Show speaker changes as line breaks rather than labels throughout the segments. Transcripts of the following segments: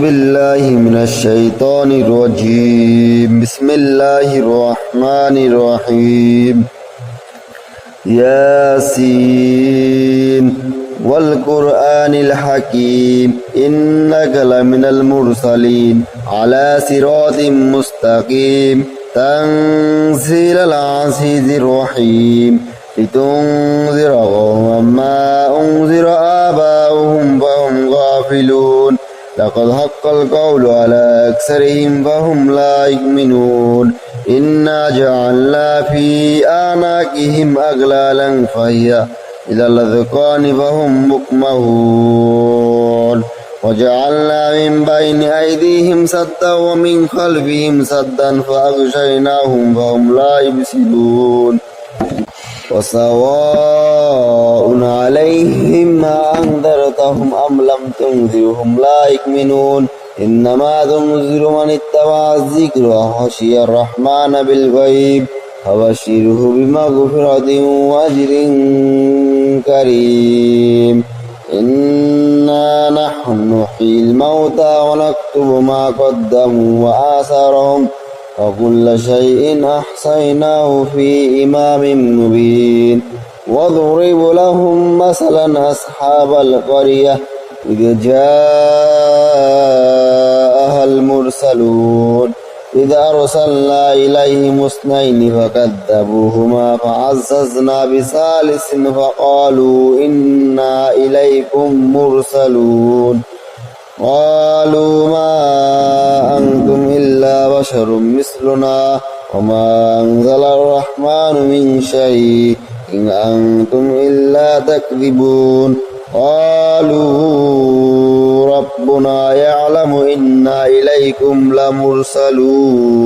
بالله من الشيطان الرجيم بسم الله الرحمن الرحيم ياسين والقرآن الحكيم إنك لمن المرسلين على صراط مستقيم تنزيل العزيز الرحيم لتنذر قوما ما أنذر آباؤهم فهم غافلون لقد حق القول على أكثرهم فهم لا يؤمنون إنا جعلنا في أعناقهم أغلالا فهي إلى الأذقان فهم مقمحون وجعلنا من بين أيديهم سدا ومن خلفهم سدا فأغشيناهم فهم لا يبصرون وسواء عليهم ما أنذرتهم أم لم تنذرهم لا يؤمنون إنما تنذر من اتبع الذكر وخشي الرحمن بالغيب فبشره بمغفرة وأجر كريم إنا نحن نحيي الموتى ونكتب ما قدموا وآثارهم وكل شيء أحصيناه في إمام مبين واضرب لهم مثلا أصحاب القرية إذ جاءها المرسلون إذ أرسلنا إليهم اثنين فكذبوهما فعززنا بثالث فقالوا إنا إليكم مرسلون قالوا ما أنتم إلا بشر مثلنا وما أنزل الرحمن من شيء إن أنتم إلا تكذبون قالوا ربنا يعلم إنا إليكم لمرسلون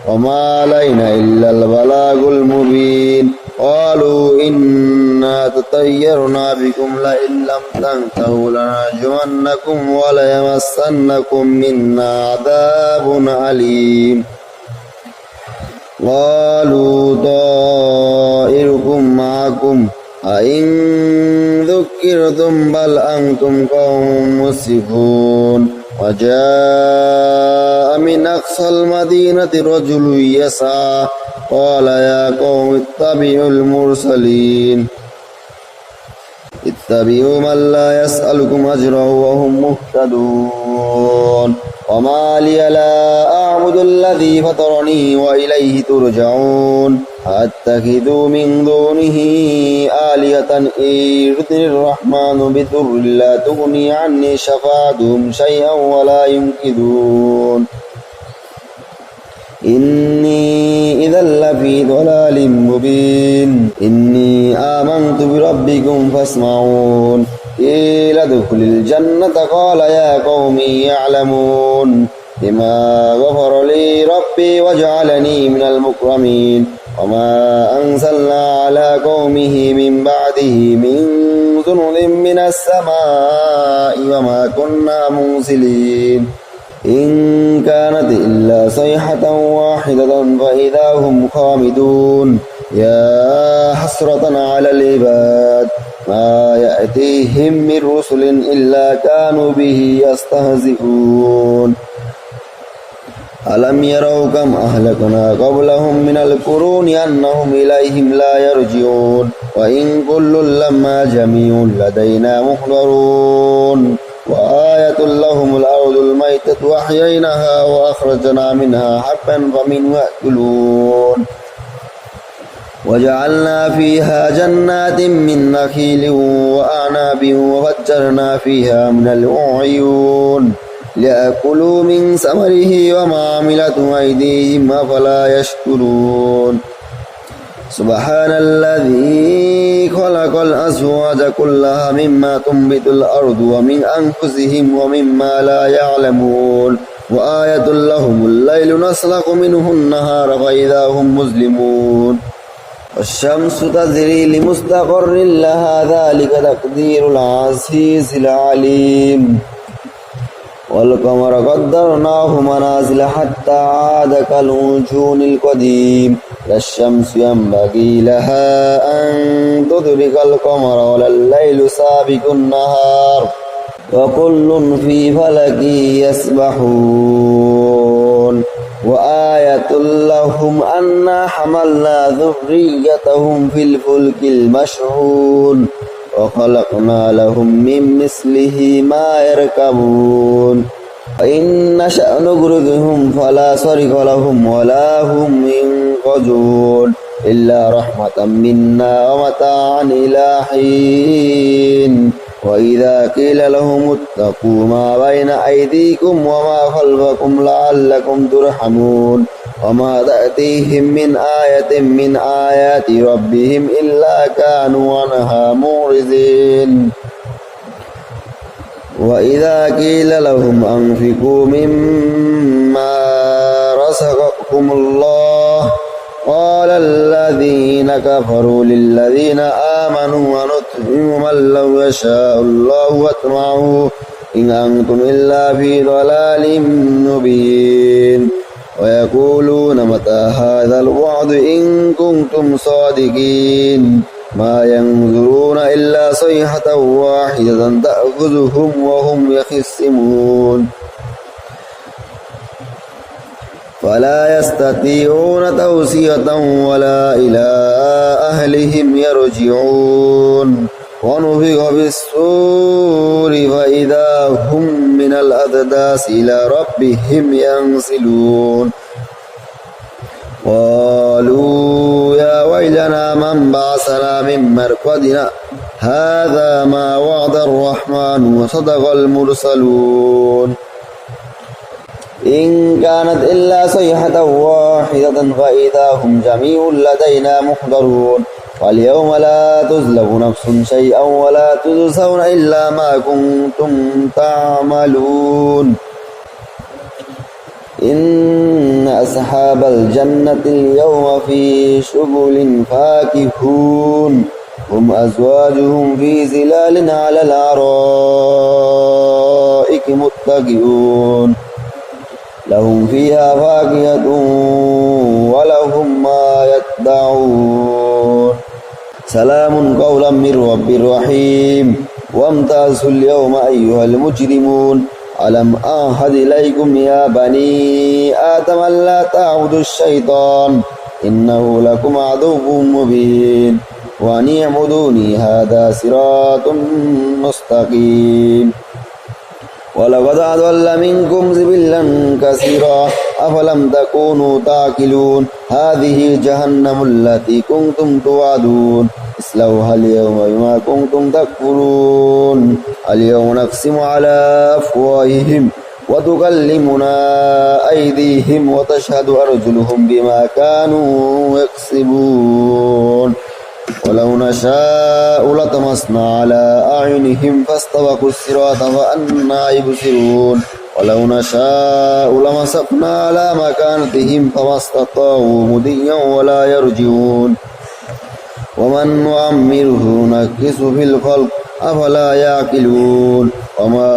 وما علينا إلا البلاغ المبين قالوا إنا تطيرنا بكم لئن لم تنتهوا لنرجمنكم وليمسنكم منا عذاب أليم قالوا طائركم معكم أئن ذكرتم بل أنتم قوم مسرفون وجاء من أقصى المدينة رجل يسعى قال يا قوم اتبعوا المرسلين اتبعوا من لا يسألكم أجرا وهم مهتدون وما لي لا أعبد الذي فطرني وإليه ترجعون أتخذ من دونه آلهة إن يردني الرحمن بضر لا تغني عني شفاعتهم شيئا ولا ينقذون إني إذا لفي ضلال مبين إني آمنت بربكم فاسمعون قيل ادخل الجنة قال يا قوم يعلمون بما غفر لي ربي وجعلني من المكرمين وما أنزلنا على قومه من بعده من ذنب من السماء وما كنا منزلين إن كانت إلا صيحة واحدة فإذا هم خامدون يا حسرة على العباد ما يأتيهم من رسل إلا كانوا به يستهزئون ألم يروا كم أهلكنا قبلهم من القرون أنهم إليهم لا يرجعون وإن كل لما جميع لدينا محضرون وآية لهم الأرض الميتة وأحييناها وأخرجنا منها حبا فمنه يأكلون وجعلنا فيها جنات من نخيل وأعناب وفجرنا فيها من العيون ليأكلوا من ثمره وما عملته أيديهم أفلا يشكرون سبحان الذي خلق الأزواج كلها مما تنبت الأرض ومن أنفسهم ومما لا يعلمون وآية لهم الليل نسلخ منه النهار فإذا هم مظلمون والشمس تجري لمستقر لها ذلك تقدير العزيز العليم والقمر قدرناه منازل حتى عاد كالعرجون القديم لا الشمس ينبغي لها أن تدرك القمر ولا الليل سابق النهار وكل في فلك يسبحون وآية لهم أنا حملنا ذريتهم في الفلك المشحون وخلقنا لهم من مثله ما يركبون وإن نشأ نغرقهم فلا صريخ لهم ولا هم ينقذون إلا رحمة منا ومتاعا إلى حين وإذا قيل لهم اتقوا ما بين أيديكم وما خلفكم لعلكم ترحمون وما تأتيهم من آية من آيات ربهم إلا كانوا عنها معرضين وإذا قيل لهم أنفقوا مما رزقكم الله قال الذين كفروا للذين آمنوا ونطعم من لو يشاء الله واتمعه إن أنتم إلا في ضلال مبين ويقولون متى هذا الوعد إن كنتم صادقين ما ينظرون إلا صيحة واحدة تأخذهم وهم يخصمون فلا يستطيعون توصية ولا إلى أهلهم يرجعون ونفخ بالصور فإذا هم من الأقداس إلى ربهم ينسلون قالوا يا ويلنا من بعثنا من مرقدنا هذا ما وعد الرحمن وصدق المرسلون إن كانت إلا صيحة واحدة فإذا هم جميع لدينا محضرون فاليوم لا تظلم نفس شيئا ولا تجزون إلا ما كنتم تعملون إن أصحاب الجنة اليوم في شغل فاكهون هم أزواجهم في ظلال على الأرائك متكئون لهم فيها فاكهة ولهم ما يدعون سلام قولا من رب رحيم وامتازوا اليوم أيها المجرمون ألم أعهد إليكم يا بني آدم ألا تعبدوا الشيطان إنه لكم عدو مبين وأن اعبدوني هذا صراط مستقيم ولقد أضل منكم جبلا كثيرا أفلم تكونوا تعقلون هذه جهنم التي كنتم توعدون اصلوها اليوم بما كنتم تكفرون اليوم نقسم على أفواههم وتكلمنا أيديهم وتشهد أرجلهم بما كانوا يكسبون ولو نشاء لطمسنا على أعينهم فاستبقوا الصراط فأنى يبصرون ولو نشاء لمسخنا على مكانتهم فما استطاعوا مضيا ولا يرجعون ومن نعمره نكسه في الخلق أفلا يعقلون وما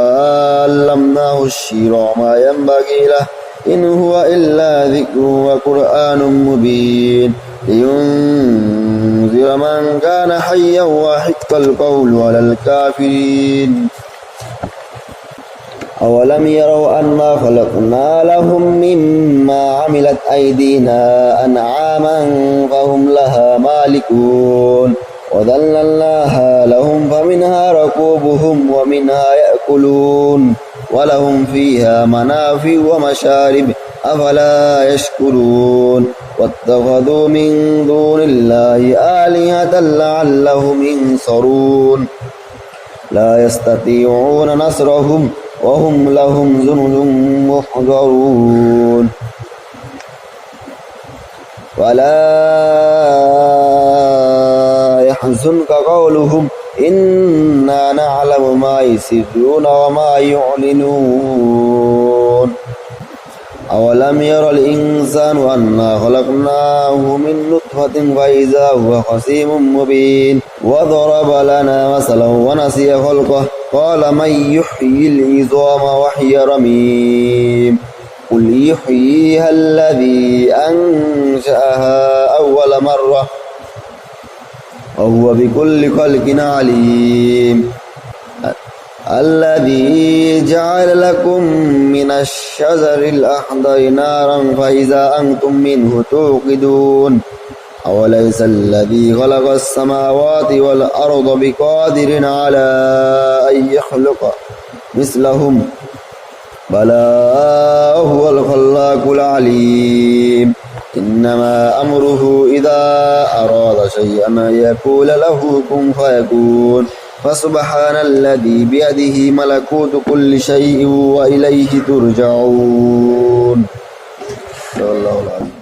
علمناه الشعر وما ينبغي له إن هو إلا ذكر وقرآن مبين لينذر من كان حيا وحق القول على الكافرين أولم يروا أنا خلقنا لهم مما عملت أيدينا أنعاما فهم لها مالكون وذللناها لهم فمنها ركوبهم ومنها يأكلون ولهم فيها منافع ومشارب أفلا يشكرون واتخذوا من دون الله آلهة لعلهم ينصرون لا يستطيعون نصرهم وهم لهم جند محضرون ولا يحزنك قولهم إنا نعلم ما يسرون وما يعلنون أولم ير الإنسان أنا خلقناه من نطفة فإذا هو خصيم مبين وضرب لنا مثلا ونسي خلقه قال من يحيي العظام وهي رميم قل يحييها الذي أنشأها أول مرة وهو بكل خلق عليم الذي جعل لكم من الشجر الأخضر نارا فإذا أنتم منه توقدون أوليس الذي خلق السماوات والأرض بقادر على أن يخلق مثلهم بلى هو الخلاق العليم إنما أمره إذا أراد شيئا أن يقول له كن فيكون فسبحان الذي بيده ملكوت كل شيء وإليه ترجعون. الله العظيم.